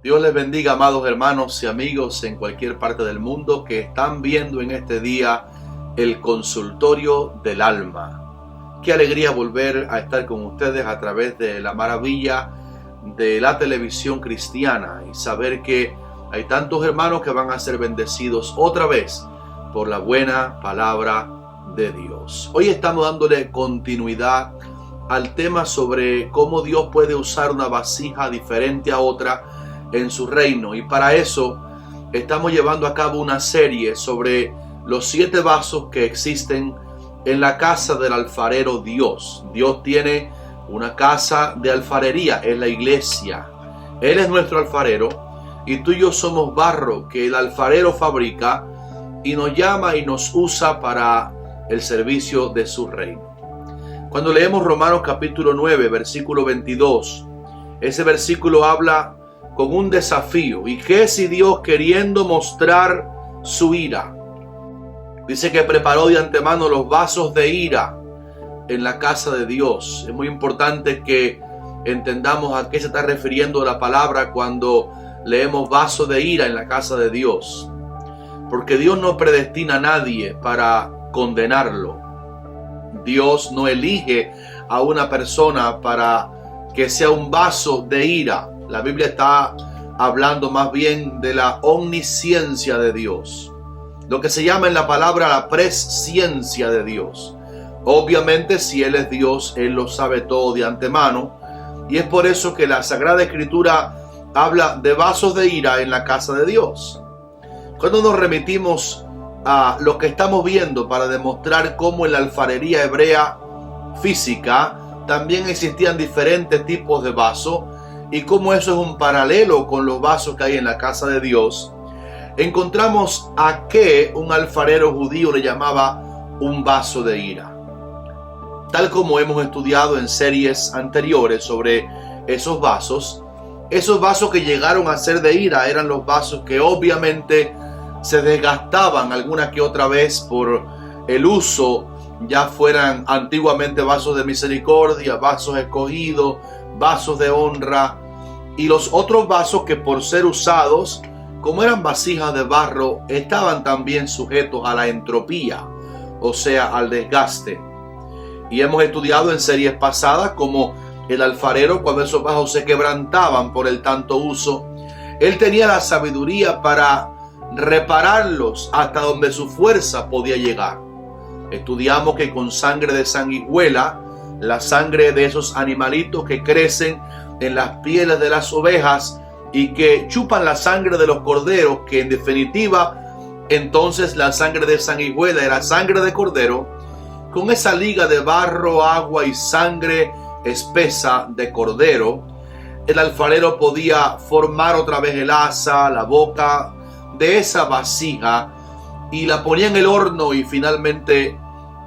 Dios les bendiga, amados hermanos y amigos en cualquier parte del mundo que están viendo en este día el consultorio del alma. Qué alegría volver a estar con ustedes a través de la maravilla de la televisión cristiana y saber que hay tantos hermanos que van a ser bendecidos otra vez por la buena palabra de Dios. Hoy estamos dándole continuidad al tema sobre cómo Dios puede usar una vasija diferente a otra en su reino, y para eso estamos llevando a cabo una serie sobre los 7 vasos que existen en la casa del alfarero Dios. Dios tiene una casa de alfarería, es la iglesia. Él es nuestro alfarero y tú y yo somos barro que el alfarero fabrica y nos llama y nos usa para el servicio de su reino. Cuando leemos Romanos capítulo 9 versículo 22, ese versículo habla con un desafío. ¿Y qué si Dios, queriendo mostrar su ira, dice que preparó de antemano los vasos de ira en la casa de Dios? Es muy importante que entendamos a qué se está refiriendo la palabra cuando leemos vasos de ira en la casa de Dios. Porque Dios no predestina a nadie para condenarlo. Dios no elige a una persona para que sea un vaso de ira. La Biblia está hablando más bien de la omnisciencia de Dios, lo que se llama en la palabra la presciencia de Dios. Obviamente, si Él es Dios, Él lo sabe todo de antemano, y es por eso que la Sagrada Escritura habla de vasos de ira en la casa de Dios. Cuando nos remitimos a lo que estamos viendo para demostrar cómo en la alfarería hebrea física también existían diferentes tipos de vasos, y cómo eso es un paralelo con los vasos que hay en la casa de Dios, encontramos a que un alfarero judío le llamaba un vaso de ira. Tal como hemos estudiado en series anteriores sobre esos vasos que llegaron a ser de ira eran los vasos que obviamente se desgastaban alguna que otra vez por el uso, ya fueran antiguamente vasos de misericordia, vasos escogidos, vasos de honra, y los otros vasos que por ser usados, como eran vasijas de barro, estaban también sujetos a la entropía, o sea, al desgaste. Y hemos estudiado en series pasadas como el alfarero, cuando esos vasos se quebrantaban por el tanto uso, él tenía la sabiduría para repararlos hasta donde su fuerza podía llegar. Estudiamos que con sangre de sanguijuela, la sangre de esos animalitos que crecen en las pieles de las ovejas y que chupan la sangre de los corderos, que en definitiva entonces la sangre de sanguijuela era sangre de cordero, con esa liga de barro, agua y sangre espesa de cordero, el alfarero podía formar otra vez el asa, la boca de esa vasija, y la ponía en el horno, y finalmente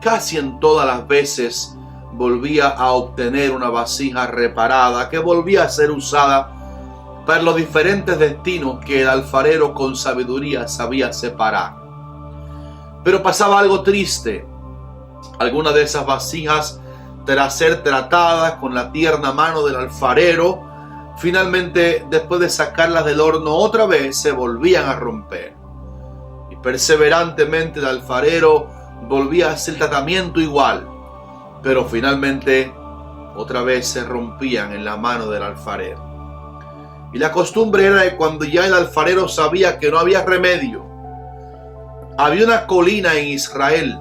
casi en todas las veces volvía a obtener una vasija reparada que volvía a ser usada para los diferentes destinos que el alfarero con sabiduría sabía separar. Pero pasaba algo triste. Algunas de esas vasijas, tras ser tratadas con la tierna mano del alfarero, finalmente, después de sacarlas del horno otra vez, se volvían a romper. Y perseverantemente el alfarero volvía a hacer el tratamiento igual, pero finalmente otra vez se rompían en la mano del alfarero. Y la costumbre era que cuando ya el alfarero sabía que no había remedio, había una colina en Israel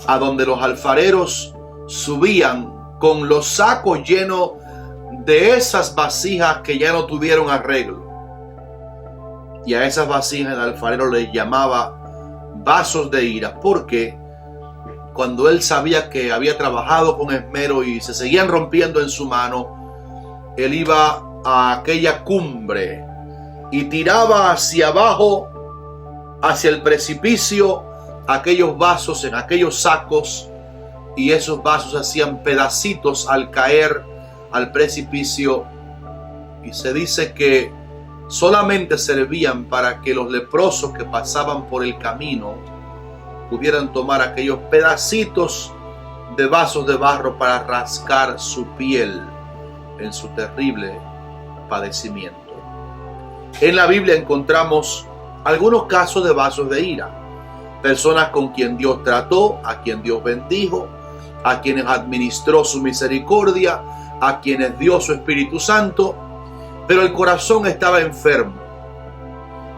a donde los alfareros subían con los sacos llenos de esas vasijas que ya no tuvieron arreglo. Y a esas vasijas el alfarero les llamaba vasos de ira, porque cuando él sabía que había trabajado con esmero y se seguían rompiendo en su mano, él iba a aquella cumbre y tiraba hacia abajo, hacia el precipicio, aquellos vasos en aquellos sacos, y esos vasos hacían pedacitos al caer al precipicio, y se dice que solamente servían para que los leprosos que pasaban por el camino pudieran tomar aquellos pedacitos de vasos de barro para rascar su piel en su terrible padecimiento. En la Biblia encontramos algunos casos de vasos de ira. Personas con quien Dios trató, a quien Dios bendijo, a quienes administró su misericordia, a quienes dio su Espíritu Santo, pero el corazón estaba enfermo.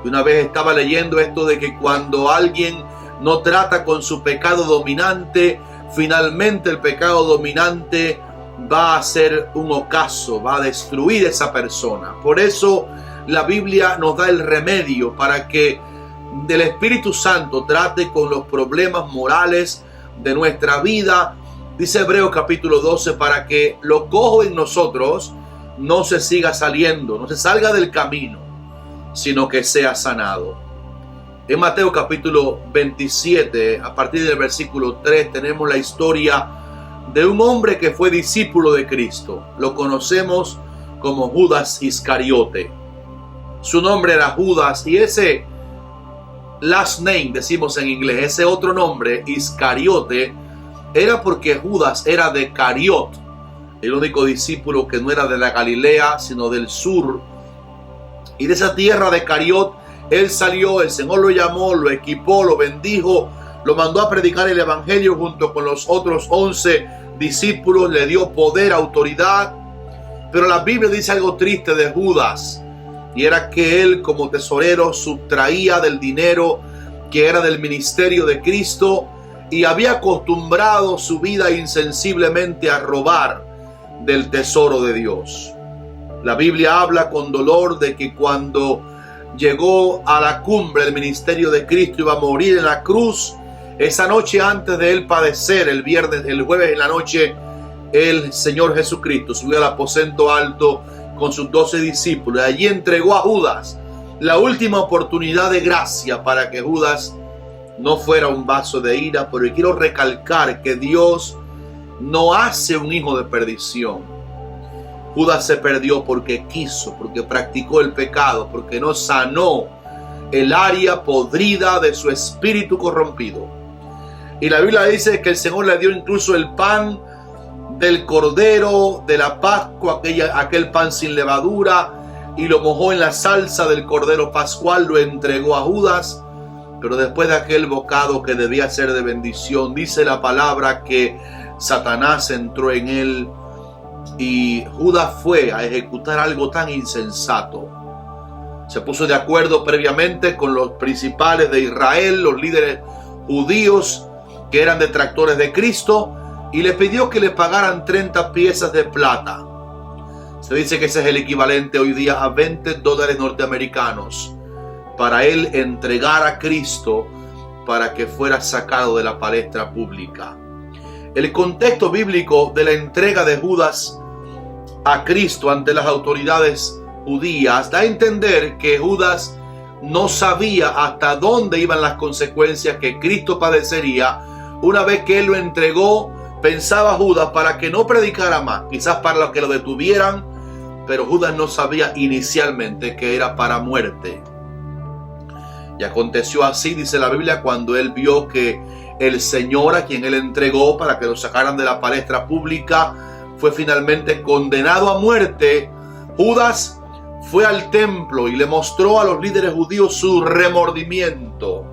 Una vez estaba leyendo esto de que cuando alguien no trata con su pecado dominante, finalmente el pecado dominante va a ser un ocaso, va a destruir a esa persona. Por eso la Biblia nos da el remedio para que el Espíritu Santo trate con los problemas morales de nuestra vida. Dice Hebreos capítulo 12, para que lo cojo en nosotros no se siga saliendo, no se salga del camino, sino que sea sanado. En Mateo capítulo 27, a partir del versículo 3, tenemos la historia de un hombre que fue discípulo de Cristo. Lo conocemos como Judas Iscariote. Su nombre era Judas, y ese last name, decimos en inglés, ese otro nombre, Iscariote, era porque Judas era de Cariot, el único discípulo que no era de la Galilea, sino del sur. Y de esa tierra de Cariot, él salió, el Señor lo llamó, lo equipó, lo bendijo, lo mandó a predicar el evangelio junto con los otros 11 discípulos, le dio poder, autoridad. Pero la Biblia dice algo triste de Judas, y era que él como tesorero sustraía del dinero que era del ministerio de Cristo, y había acostumbrado su vida insensiblemente a robar del tesoro de Dios. La Biblia habla con dolor de que cuando llegó a la cumbre del ministerio de Cristo, iba a morir en la cruz. Esa noche antes de él padecer, el jueves en la noche, el Señor Jesucristo subió al aposento alto con sus 12 discípulos. Allí entregó a Judas la última oportunidad de gracia para que Judas no fuera un vaso de ira. Pero quiero recalcar que Dios no hace un hijo de perdición. Judas se perdió porque quiso, porque practicó el pecado, porque no sanó el área podrida de su espíritu corrompido. Y la Biblia dice que el Señor le dio incluso el pan del Cordero de la Pascua, aquel pan sin levadura, y lo mojó en la salsa del Cordero Pascual, lo entregó a Judas. Pero después de aquel bocado que debía ser de bendición, dice la palabra que Satanás entró en él, y Judas fue a ejecutar algo tan insensato. Se puso de acuerdo previamente con los principales de Israel, los líderes judíos que eran detractores de Cristo, y le pidió que le pagaran 30 piezas de plata. Se dice que ese es el equivalente hoy día a $20 norteamericanos, para él entregar a Cristo para que fuera sacado de la palestra pública. El contexto bíblico de la entrega de Judas a Cristo ante las autoridades judías da a entender que Judas no sabía hasta dónde iban las consecuencias que Cristo padecería una vez que él lo entregó. Pensaba Judas para que no predicara más, quizás para que lo detuvieran, pero Judas no sabía inicialmente que era para muerte. Y aconteció así, dice la Biblia, cuando él vio que el Señor a quien él entregó para que lo sacaran de la palestra pública fue finalmente condenado a muerte. Judas fue al templo y le mostró a los líderes judíos su remordimiento.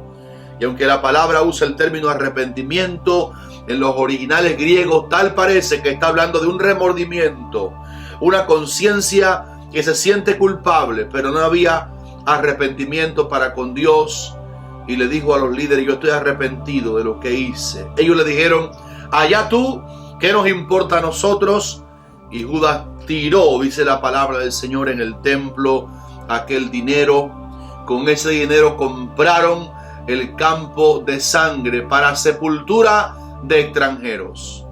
Y aunque la palabra usa el término arrepentimiento, en los originales griegos tal parece que está hablando de un remordimiento, una conciencia que se siente culpable, pero no había arrepentimiento para con Dios. Y le dijo a los líderes: yo estoy arrepentido de lo que hice. Ellos le dijeron: allá tú, ¿qué nos importa a nosotros? Y Judas tiró, dice la palabra del Señor, en el templo aquel dinero. Con ese dinero compraron el campo de sangre para sepultura de extranjeros.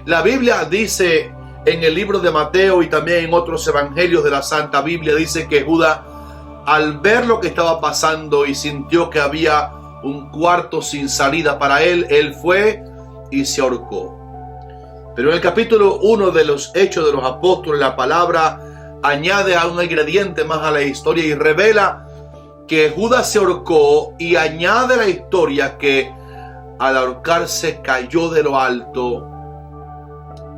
La Biblia dice en el libro de Mateo y también en otros evangelios de la Santa Biblia, dice que Judas, al ver lo que estaba pasando y sintió que había un cuarto sin salida para él, él fue y se ahorcó. Pero en el capítulo 1 de los Hechos de los Apóstoles, la palabra añade a un ingrediente más a la historia y revela que Judas se ahorcó, y añade la historia que al ahorcarse cayó de lo alto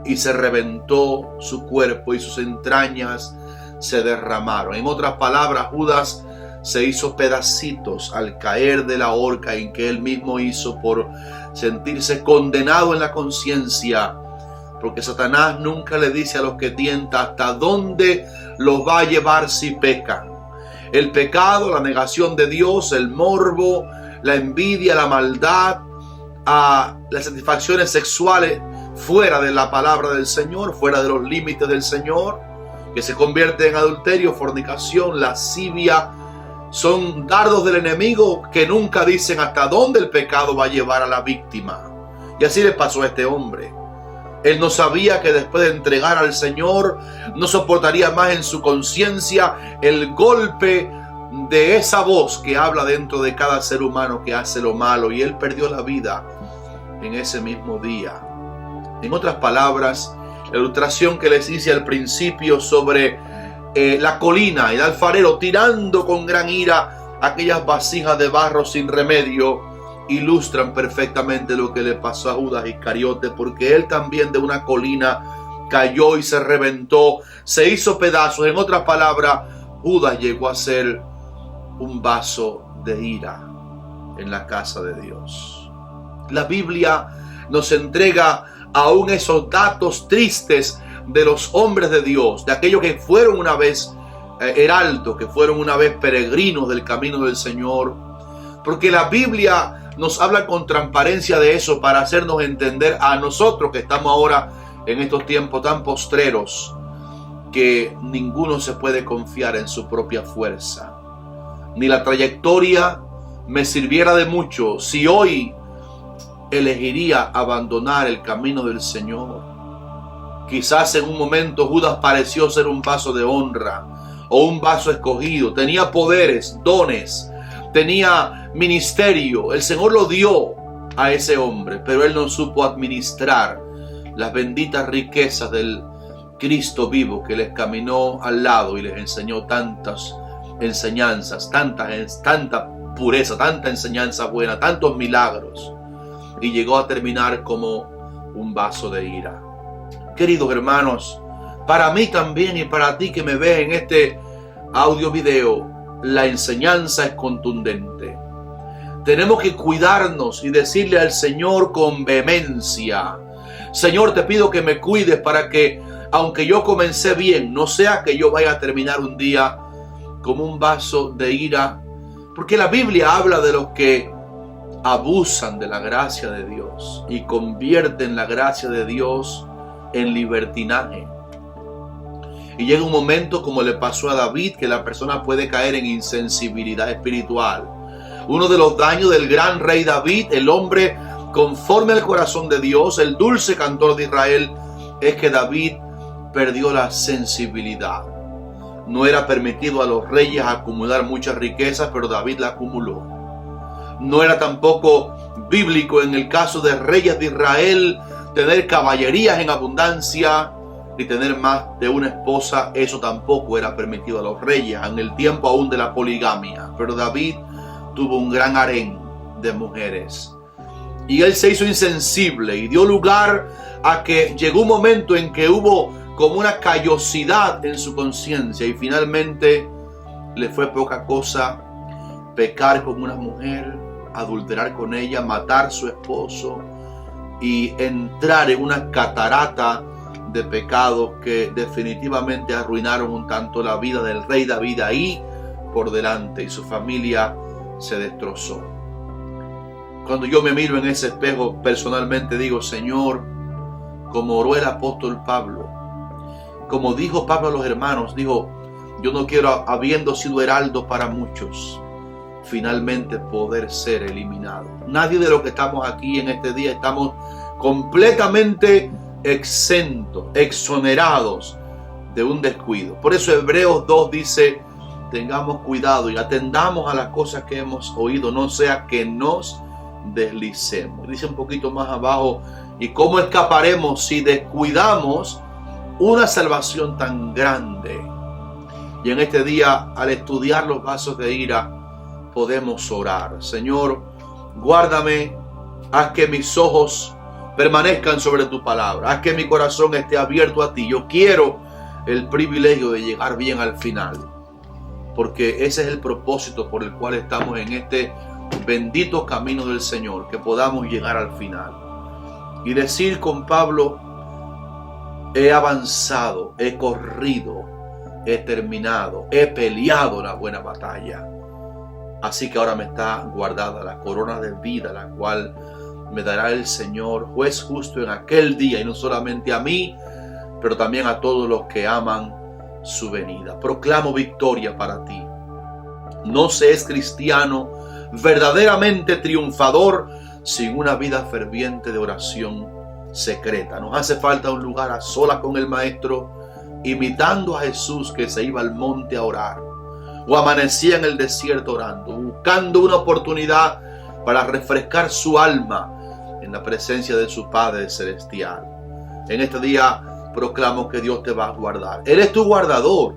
y se reventó su cuerpo y sus entrañas se derramaron. En otras palabras, Judas se hizo pedacitos al caer de la horca en que él mismo hizo por sentirse condenado en la conciencia. Porque Satanás nunca le dice a los que tienta hasta dónde los va a llevar si pecan. El pecado, la negación de Dios, el morbo, la envidia, la maldad, las satisfacciones sexuales fuera de la palabra del Señor, fuera de los límites del Señor, que se convierte en adulterio, fornicación, lascivia, son dardos del enemigo que nunca dicen hasta dónde el pecado va a llevar a la víctima. Y así le pasó a este hombre. Él no sabía que después de entregar al Señor no soportaría más en su conciencia el golpe de esa voz que habla dentro de cada ser humano que hace lo malo, y él perdió la vida en ese mismo día. En otras palabras, la ilustración que les hice al principio sobre la colina, el alfarero tirando con gran ira aquellas vasijas de barro sin remedio, ilustran perfectamente lo que le pasó a Judas Iscariote, porque él también de una colina cayó y se reventó, se hizo pedazos. En otras palabras, Judas llegó a ser un vaso de ira en la casa de Dios. La Biblia nos entrega aún esos datos tristes de los hombres de Dios, de aquellos que fueron una vez heraldos, que fueron una vez peregrinos del camino del Señor, porque la Biblia nos habla con transparencia de eso para hacernos entender a nosotros que estamos ahora en estos tiempos tan postreros, que ninguno se puede confiar en su propia fuerza. Ni la trayectoria me sirviera de mucho si hoy elegiría abandonar el camino del Señor. Quizás en un momento Judas pareció ser un vaso de honra o un vaso escogido. Tenía poderes, dones, tenía ministerio. El Señor lo dio a ese hombre, pero él no supo administrar las benditas riquezas del Cristo vivo que les caminó al lado y les enseñó tantas enseñanzas, tanta pureza, tanta enseñanza buena, tantos milagros, y llegó a terminar como un vaso de ira. Queridos hermanos, para mí también y para ti que me ves en este audio video, la enseñanza es contundente. Tenemos que cuidarnos y decirle al Señor con vehemencia: Señor, te pido que me cuides para que, aunque yo comencé bien, no sea que yo vaya a terminar un día como un vaso de ira. Porque la Biblia habla de los que abusan de la gracia de Dios y convierten la gracia de Dios en libertinaje. Y llega un momento, como le pasó a David, que la persona puede caer en insensibilidad espiritual. Uno de los daños del gran rey David, el hombre conforme al corazón de Dios, el dulce cantor de Israel, es que David perdió la sensibilidad. No era permitido a los reyes acumular muchas riquezas, pero David la acumuló. No era tampoco bíblico en el caso de reyes de Israel tener caballerías en abundancia ni tener más de una esposa. Eso tampoco era permitido a los reyes en el tiempo aún de la poligamia. Pero David tuvo un gran harén de mujeres. Y él se hizo insensible y dio lugar a que llegó un momento en que hubo como una callosidad en su conciencia, y finalmente le fue poca cosa pecar con una mujer, adulterar con ella, matar a su esposo y entrar en una catarata de pecados que definitivamente arruinaron un tanto la vida del rey David ahí por delante, y su familia se destrozó. Cuando yo me miro en ese espejo, personalmente digo: Señor, como oró el apóstol Pablo, como dijo Pablo a los hermanos, dijo: yo no quiero, habiendo sido heraldo para muchos, finalmente poder ser eliminado. Nadie de los que estamos aquí en este día estamos completamente exentos, exonerados de un descuido. Por eso Hebreos 2 dice: tengamos cuidado y atendamos a las cosas que hemos oído, no sea que nos deslicemos. Dice un poquito más abajo: ¿y cómo escaparemos si descuidamos una salvación tan grande? Y en este día, al estudiar los vasos de ira, podemos orar: Señor, guárdame, haz que mis ojos permanezcan sobre tu palabra, haz que mi corazón esté abierto a ti. Yo quiero el privilegio de llegar bien al final, porque ese es el propósito por el cual estamos en este bendito camino del Señor, que podamos llegar al final y decir con Pablo: he avanzado, he corrido, he terminado, he peleado la buena batalla. Así que ahora me está guardada la corona de vida, la cual me dará el Señor, juez justo, en aquel día, y no solamente a mí, pero también a todos los que aman su venida. Proclamo victoria para ti. No se es cristiano verdaderamente triunfador sin una vida ferviente de oración secreta. Nos hace falta un lugar a solas con el Maestro, imitando a Jesús, que se iba al monte a orar o amanecía en el desierto orando, buscando una oportunidad para refrescar su alma en la presencia de su Padre Celestial. En este día proclamo que Dios te va a guardar. Él es tu guardador,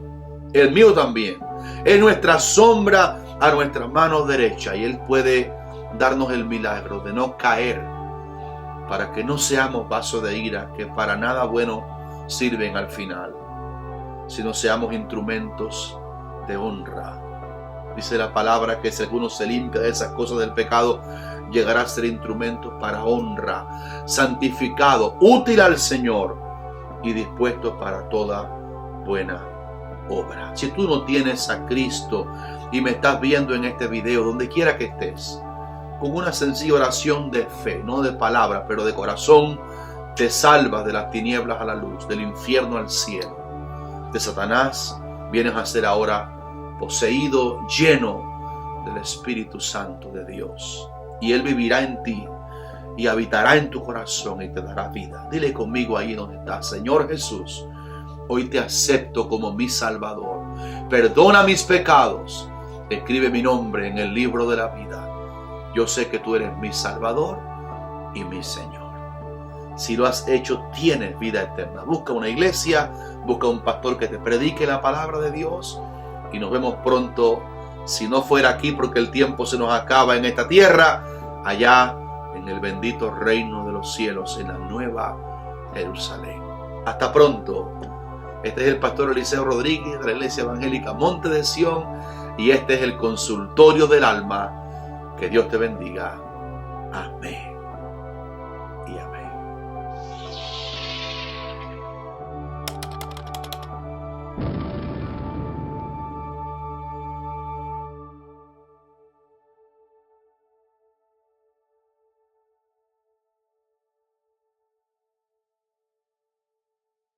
el mío también. Es nuestra sombra a nuestra mano derecha, y Él puede darnos el milagro de no caer, para que no seamos vasos de ira que para nada bueno sirven al final, sino seamos instrumentos de honra. Dice la palabra que si alguno se limpia de esas cosas del pecado, llegará a ser instrumento para honra, santificado, útil al Señor y dispuesto para toda buena obra. Si tú no tienes a Cristo y me estás viendo en este video, donde quiera que estés, con una sencilla oración de fe, no de palabra, pero de corazón, te salvas de las tinieblas a la luz, del infierno al cielo, de Satanás. Vienes a ser ahora poseído, lleno del Espíritu Santo de Dios. Y Él vivirá en ti y habitará en tu corazón y te dará vida. Dile conmigo ahí donde estás: Señor Jesús, hoy te acepto como mi Salvador. Perdona mis pecados. Escribe mi nombre en el libro de la vida. Yo sé que tú eres mi Salvador y mi Señor. Si lo has hecho, tienes vida eterna. Busca una iglesia, busca un pastor que te predique la palabra de Dios, y nos vemos pronto, si no fuera aquí porque el tiempo se nos acaba en esta tierra, allá en el bendito reino de los cielos, en la nueva Jerusalén. Hasta pronto. Este es el pastor Eliseo Rodríguez de la Iglesia Evangélica Monte de Sión, y este es el consultorio del alma. Que Dios te bendiga. Amén.